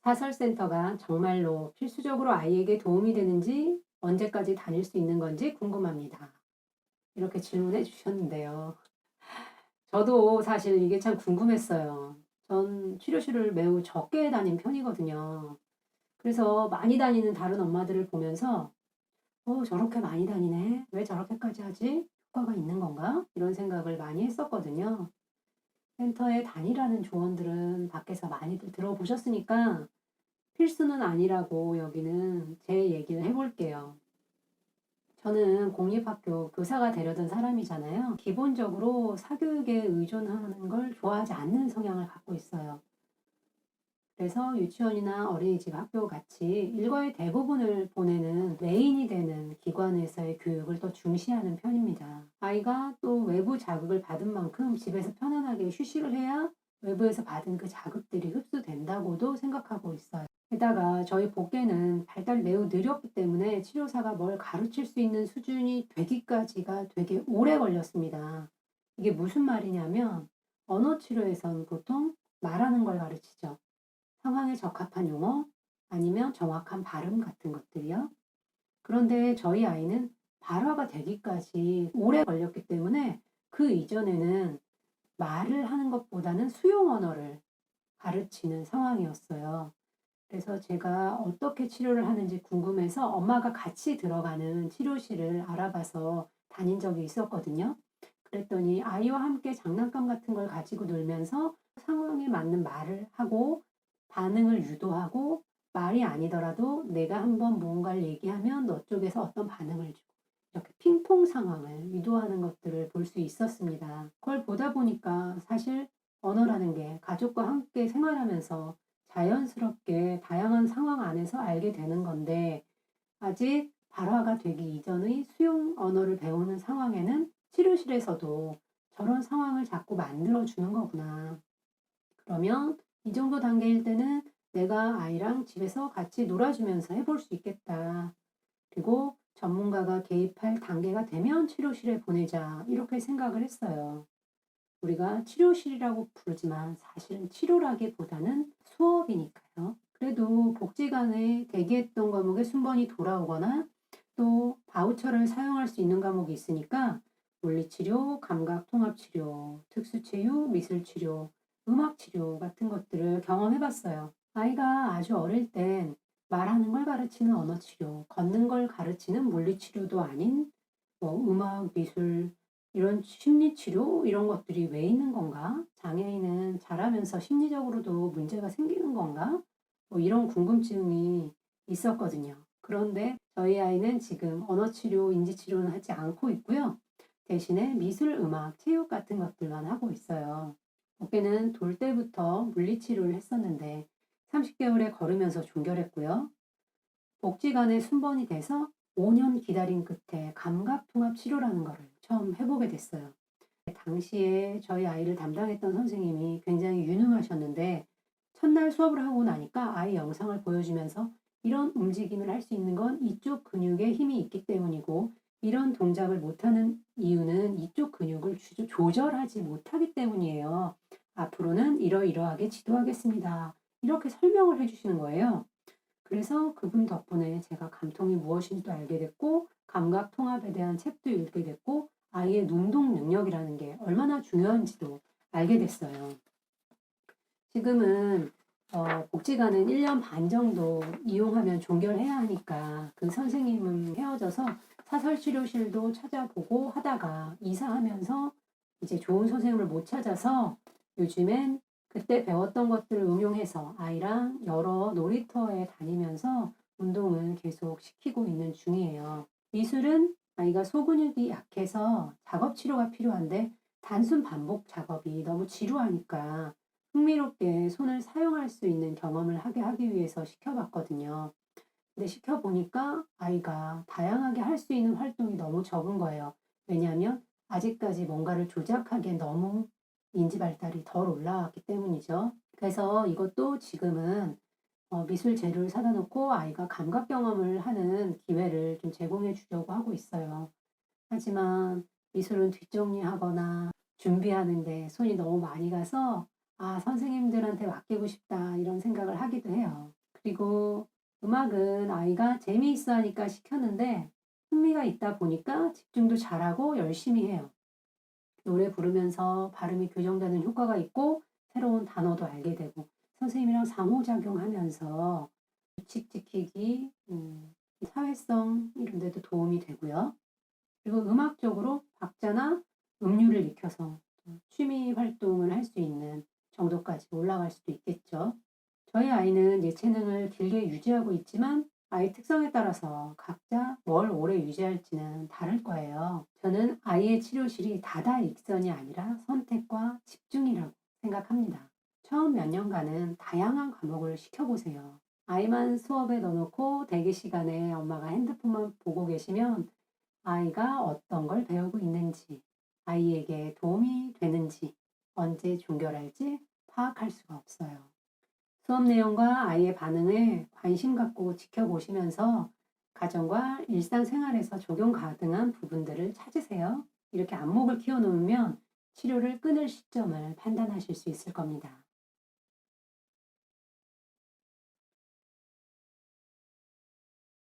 사설센터가 정말로 필수적으로 아이에게 도움이 되는지, 언제까지 다닐 수 있는 건지 궁금합니다. 이렇게 질문해 주셨는데요. 저도 사실 이게 참 궁금했어요. 전 치료실을 매우 적게 다닌 편이거든요. 그래서 많이 다니는 다른 엄마들을 보면서 저렇게 많이 다니네. 왜 저렇게까지 하지? 효과가 있는 건가? 이런 생각을 많이 했었거든요. 센터에 다니라는 조언들은 밖에서 많이들 들어보셨으니까 필수는 아니라고 여기는 제 얘기를 해볼게요. 저는 공립학교 교사가 되려던 사람이잖아요. 기본적으로 사교육에 의존하는 걸 좋아하지 않는 성향을 갖고 있어요. 그래서 유치원이나 어린이집, 학교 같이 일과의 대부분을 보내는 메인이 되는 기관에서의 교육을 더 중시하는 편입니다. 아이가 또 외부 자극을 받은 만큼 집에서 편안하게 휴식을 해야 외부에서 받은 그 자극들이 흡수된다고도 생각하고 있어요. 게다가 저희 복개는 발달이 매우 느렸기 때문에 치료사가 뭘 가르칠 수 있는 수준이 되기까지가 되게 오래 걸렸습니다. 이게 무슨 말이냐면 언어 치료에선 보통 말하는 걸 가르치죠. 상황에 적합한 용어 아니면 정확한 발음 같은 것들이요. 그런데 저희 아이는 발화가 되기까지 오래 걸렸기 때문에 그 이전에는 말을 하는 것보다는 수용 언어를 가르치는 상황이었어요. 그래서 제가 어떻게 치료를 하는지 궁금해서 엄마가 같이 들어가는 치료실을 알아봐서 다닌 적이 있었거든요. 그랬더니 아이와 함께 장난감 같은 걸 가지고 놀면서 상황에 맞는 말을 하고 반응을 유도하고 말이 아니더라도 내가 한번 무언가를 얘기하면 너 쪽에서 어떤 반응을 주고 이렇게 핑퐁 상황을 유도하는 것들을 볼 수 있었습니다. 그걸 보다 보니까 사실 언어라는 게 가족과 함께 생활하면서 자연스럽게 다양한 상황 안에서 알게 되는 건데 아직 발화가 되기 이전의 수용 언어를 배우는 상황에는 치료실에서도 저런 상황을 자꾸 만들어 주는 거구나. 그러면 이 정도 단계일 때는 내가 아이랑 집에서 같이 놀아주면서 해볼 수 있겠다. 그리고 전문가가 개입할 단계가 되면 치료실에 보내자. 이렇게 생각을 했어요. 우리가 치료실이라고 부르지만 사실은 치료라기보다는 수업이니까요. 그래도 복지관에 대기했던 과목에 순번이 돌아오거나 또 바우처를 사용할 수 있는 과목이 있으니까 물리치료, 감각통합치료, 특수체육, 미술치료, 음악치료 같은 것들을 경험해 봤어요. 아이가 아주 어릴 땐 말하는 걸 가르치는 언어치료, 걷는 걸 가르치는 물리치료도 아닌 음악, 미술, 이런 심리치료 이런 것들이 왜 있는 건가? 장애인은 자라면서 심리적으로도 문제가 생기는 건가? 이런 궁금증이 있었거든요. 그런데 저희 아이는 지금 언어치료, 인지치료는 하지 않고 있고요. 대신에 미술, 음악, 체육 같은 것들만 하고 있어요. 어깨는 돌 때부터 물리치료를 했었는데 30개월에 걸으면서 종결했고요. 복지관에 순번이 돼서 5년 기다린 끝에 감각통합 치료라는 거를 처음 해보게 됐어요. 당시에 저희 아이를 담당했던 선생님이 굉장히 유능하셨는데 첫날 수업을 하고 나니까 아이 영상을 보여주면서 이런 움직임을 할 수 있는 건 이쪽 근육에 힘이 있기 때문이고 이런 동작을 못하는 이유는 이쪽 근육을 조절하지 못하기 때문이에요. 앞으로는 이러이러하게 지도하겠습니다. 이렇게 설명을 해주시는 거예요. 그래서 그분 덕분에 제가 감통이 무엇인지도 알게 됐고 감각 통합에 대한 책도 읽게 됐고 아이의 능동 능력이라는 게 얼마나 중요한지도 알게 됐어요. 지금은 복지관은 1년 반 정도 이용하면 종결해야 하니까 그 선생님은 헤어져서 사설치료실도 찾아보고 하다가 이사하면서 이제 좋은 선생님을 못 찾아서 요즘엔 그때 배웠던 것들을 응용해서 아이랑 여러 놀이터에 다니면서 운동을 계속 시키고 있는 중이에요. 미술은 아이가 소근육이 약해서 작업 치료가 필요한데 단순 반복 작업이 너무 지루하니까 흥미롭게 손을 사용할 수 있는 경험을 하게 하기 위해서 시켜봤거든요. 근데 시켜보니까 아이가 다양하게 할 수 있는 활동이 너무 적은 거예요. 왜냐하면 아직까지 뭔가를 조작하기엔 너무 인지 발달이 덜 올라왔기 때문이죠. 그래서 이것도 지금은 미술 재료를 사다 놓고 아이가 감각 경험을 하는 기회를 좀 제공해 주려고 하고 있어요. 하지만 미술은 뒷정리하거나 준비하는데 손이 너무 많이 가서 '아 선생님들한테 맡기고 싶다.' 이런 생각을 하기도 해요. 그리고 음악은 아이가 재미있어 하니까 시켰는데 흥미가 있다 보니까 집중도 잘하고 열심히 해요. 노래 부르면서 발음이 교정되는 효과가 있고 새로운 단어도 알게 되고 선생님이랑 상호작용하면서 규칙 지키기, 사회성 이런 데도 도움이 되고요. 그리고 음악적으로 박자나 음률을 익혀서 취미 활동을 할 수 있는 정도까지 올라갈 수도 있겠죠. 저희 아이는 예체능을 길게 유지하고 있지만 아이 특성에 따라서 각자 뭘 오래 유지할지는 다를 거예요. 저는 아이의 치료실이 다다익선이 아니라 선택과 집중이라고 생각합니다. 처음 몇 년간은 다양한 과목을 시켜보세요. 아이만 수업에 넣어놓고 대기 시간에 엄마가 핸드폰만 보고 계시면 아이가 어떤 걸 배우고 있는지, 아이에게 도움이 되는지, 언제 종결할지 파악할 수가 없어요. 수업 내용과 아이의 반응을 관심 갖고 지켜보시면서 가정과 일상생활에서 적용 가능한 부분들을 찾으세요. 이렇게 안목을 키워놓으면 치료를 끊을 시점을 판단하실 수 있을 겁니다.